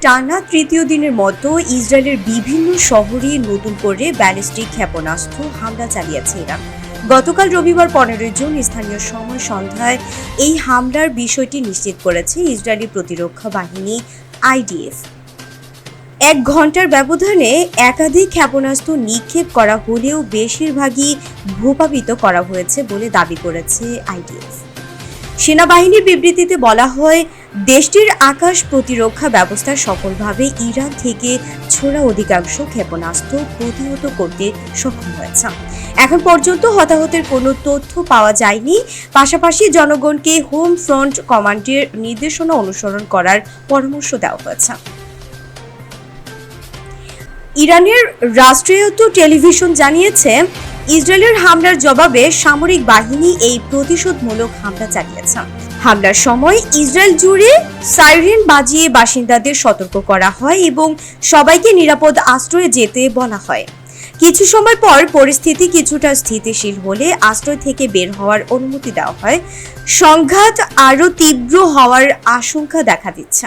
টানা তৃতীয় দিনের মতো ইসরায়েলের বিভিন্ন শহরে নতুন করে ব্যালিস্টিক ক্ষেপণাস্ত্র হামলা চালিয়েছে ইরান। গতকাল রবিবার 15 জুন স্থানীয় সময় সন্ধ্যায় এই হামলার বিষয়টি নিশ্চিত করেছে ইসরায়েলি প্রতিরক্ষা বাহিনী IDF। 1 ঘন্টার ব্যবধানে একাধিক ক্ষেপণাস্ত্র নিক্ষেপ করা হলেও বেশিরভাগই ভূপাতিত করা হয়েছে বলে দাবি করেছে IDF। সেনাবাহিনীর বিবৃতিতে বলা হয়, দেশটির আকাশ প্রতিরক্ষা ব্যবস্থা সফলভাবে ইরান থেকে ছোড়া অধিকাংশ ক্ষেপণাস্ত্র প্রতিহত করতে সক্ষম হয়েছে। এখন পর্যন্ত হতাহতের কোনো তথ্য পাওয়া যায়নি। পাশাপাশি জনগণকে হোম ফ্রন্ট কমান্ডের নির্দেশনা অনুসরণ করার পরামর্শ দেওয়া হয়েছে। ইরানের রাষ্ট্রায়ত্ত টেলিভিশন জানিয়েছে, ইসরায়েলের হামলার জবাবে সামরিক বাহিনী এই প্রতিশোধমূলক হামলা চালিয়েছে। হামলার সময় ইসরায়েল জুড়ে সাইরেন বাজিয়ে বাসিন্দাদের সতর্ক করা হয় এবং সবাইকে নিরাপদ আশ্রয়ে যেতে বলা হয়। কিছু সময় পর পরিস্থিতি কিছুটা স্থিতিশীল হলে আশ্রয় থেকে বের হওয়ার অনুমতি দেওয়া হয়। সংঘাত আরও তীব্র হওয়ার আশঙ্কা দেখা দিচ্ছে।